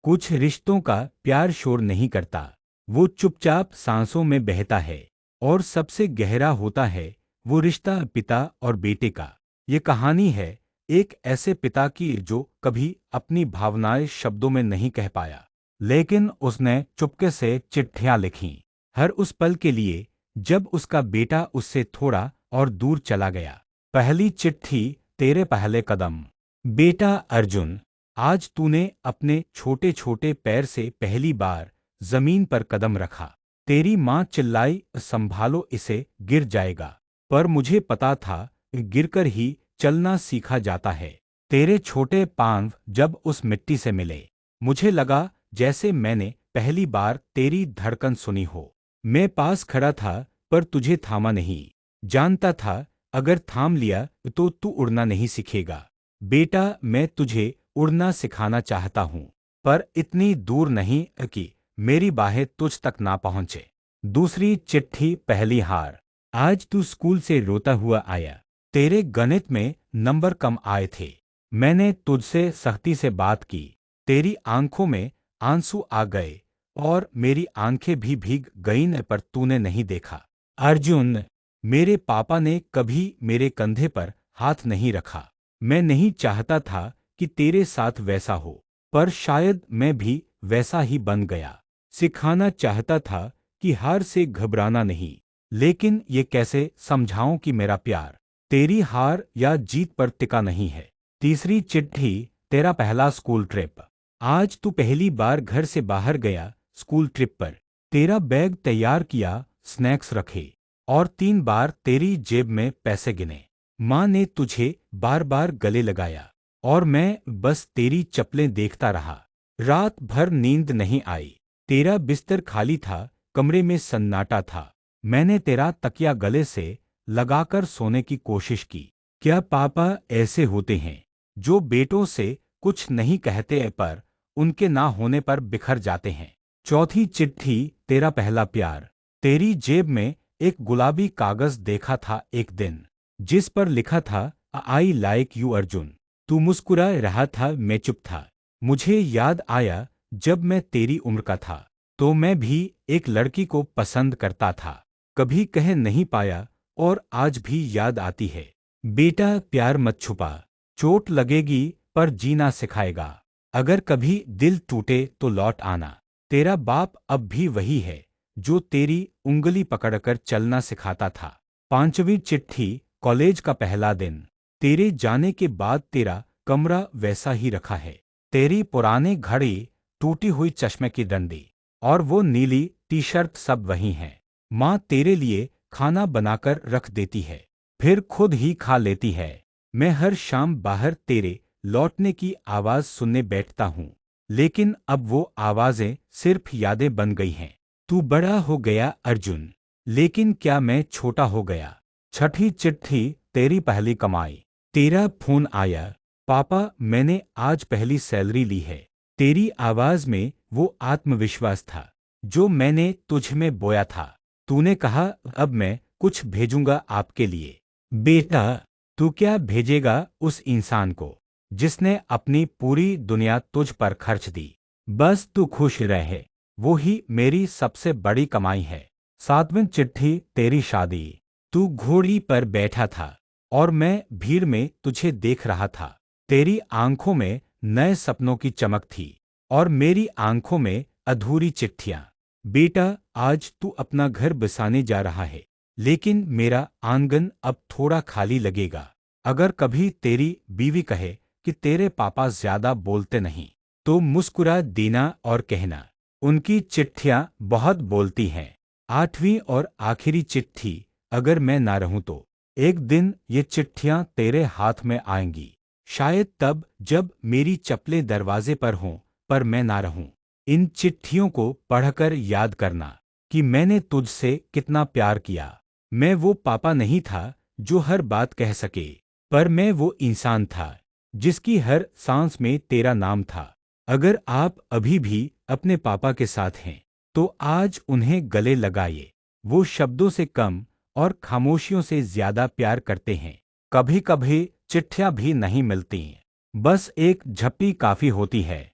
कुछ रिश्तों का प्यार शोर नहीं करता, वो चुपचाप सांसों में बहता है। और सबसे गहरा होता है वो रिश्ता पिता और बेटे का। ये कहानी है एक ऐसे पिता की जो कभी अपनी भावनाएं शब्दों में नहीं कह पाया, लेकिन उसने चुपके से चिट्ठियां लिखीं, हर उस पल के लिए जब उसका बेटा उससे थोड़ा और दूर चला गया। पहली चिट्ठी, तेरे पहले कदम। बेटा अर्जुन, आज तूने अपने छोटे छोटे पैर से पहली बार जमीन पर कदम रखा। तेरी माँ चिल्लाई, संभालो इसे, गिर जाएगा। पर मुझे पता था, गिरकर ही चलना सीखा जाता है। तेरे छोटे पांव जब उस मिट्टी से मिले, मुझे लगा जैसे मैंने पहली बार तेरी धड़कन सुनी हो। मैं पास खड़ा था, पर तुझे थामा नहीं। जानता था अगर थाम लिया तो तू उड़ना नहीं सीखेगा। बेटा, मैं तुझे उड़ना सिखाना चाहता हूँ, पर इतनी दूर नहीं कि मेरी बाहें तुझ तक ना पहुंचे। दूसरी चिट्ठी, पहली हार। आज तू स्कूल से रोता हुआ आया। तेरे गणित में नंबर कम आए थे। मैंने तुझसे सख्ती से बात की। तेरी आंखों में आंसू आ गए और मेरी आंखें भी भीग गईं, पर तूने नहीं देखा। अर्जुन, मेरे पापा ने कभी मेरे कंधे पर हाथ नहीं रखा। मैं नहीं चाहता था कि तेरे साथ वैसा हो, पर शायद मैं भी वैसा ही बन गया। सिखाना चाहता था कि हार से घबराना नहीं, लेकिन ये कैसे समझाऊं कि मेरा प्यार तेरी हार या जीत पर टिका नहीं है। तीसरी चिट्ठी, तेरा पहला स्कूल ट्रिप। आज तू पहली बार घर से बाहर गया, स्कूल ट्रिप पर। तेरा बैग तैयार किया, स्नैक्स रखे, और 3 बार तेरी जेब में पैसे गिने। माँ ने तुझे बार बार गले लगाया, और मैं बस तेरी चप्पलें देखता रहा। रात भर नींद नहीं आई। तेरा बिस्तर खाली था, कमरे में सन्नाटा था। मैंने तेरा तकिया गले से लगाकर सोने की कोशिश की। क्या पापा ऐसे होते हैं, जो बेटों से कुछ नहीं कहते पर उनके ना होने पर बिखर जाते हैं। चौथी चिट्ठी, तेरा पहला प्यार। तेरी जेब में एक गुलाबी कागज देखा था एक दिन, जिस पर लिखा था, आई लाइक यू अर्जुन। तू मुस्कुरा रहा था, मैं चुप था। मुझे याद आया जब मैं तेरी उम्र का था तो मैं भी एक लड़की को पसंद करता था, कभी कह नहीं पाया, और आज भी याद आती है। बेटा, प्यार मत छुपा, चोट लगेगी पर जीना सिखाएगा। अगर कभी दिल टूटे तो लौट आना। तेरा बाप अब भी वही है जो तेरी उंगली पकड़कर चलना सिखाता था। पांचवी चिट्ठी, कॉलेज का पहला दिन। तेरे जाने के बाद तेरा कमरा वैसा ही रखा है। तेरी पुरानी घड़ी, टूटी हुई चश्मे की डंडी और वो नीली टी शर्ट सब वही हैं। माँ तेरे लिए खाना बनाकर रख देती है, फिर खुद ही खा लेती है। मैं हर शाम बाहर तेरे लौटने की आवाज सुनने बैठता हूँ, लेकिन अब वो आवाजें सिर्फ यादें बन गई हैं। तू बड़ा हो गया अर्जुन, लेकिन क्या मैं छोटा हो गया। छठी चिट्ठी, तेरी पहली कमाई। तेरा फोन आया, पापा मैंने आज पहली सैलरी ली है। तेरी आवाज में वो आत्मविश्वास था जो मैंने तुझ में बोया था। तूने कहा, अब मैं कुछ भेजूंगा आपके लिए। बेटा, तू क्या भेजेगा उस इंसान को जिसने अपनी पूरी दुनिया तुझ पर खर्च दी। बस तू खुश रहे, वो ही मेरी सबसे बड़ी कमाई है। सातवीं चिट्ठी, तेरी शादी। तू घोड़ी पर बैठा था और मैं भीड़ में तुझे देख रहा था। तेरी आंखों में नए सपनों की चमक थी और मेरी आंखों में अधूरी चिट्ठियां। बेटा, आज तू अपना घर बसाने जा रहा है, लेकिन मेरा आंगन अब थोड़ा खाली लगेगा। अगर कभी तेरी बीवी कहे कि तेरे पापा ज्यादा बोलते नहीं, तो मुस्कुरा देना और कहना, उनकी चिट्ठियां बहुत बोलती हैं। आठवीं और आखिरी चिट्ठी, अगर मैं ना रहूं तो एक दिन ये चिट्ठियां तेरे हाथ में आएंगी, शायद तब जब मेरी चप्पलें दरवाजे पर हों, पर मैं ना रहूं। इन चिट्ठियों को पढ़कर याद करना कि मैंने तुझसे कितना प्यार किया। मैं वो पापा नहीं था जो हर बात कह सके, पर मैं वो इंसान था जिसकी हर सांस में तेरा नाम था। अगर आप अभी भी अपने पापा के साथ हैं, तो आज उन्हें गले लगाइए। वो शब्दों से कम और खामोशियों से ज्यादा प्यार करते हैं। कभी कभी चिट्ठियां भी नहीं मिलती, बस एक झप्पी काफी होती है।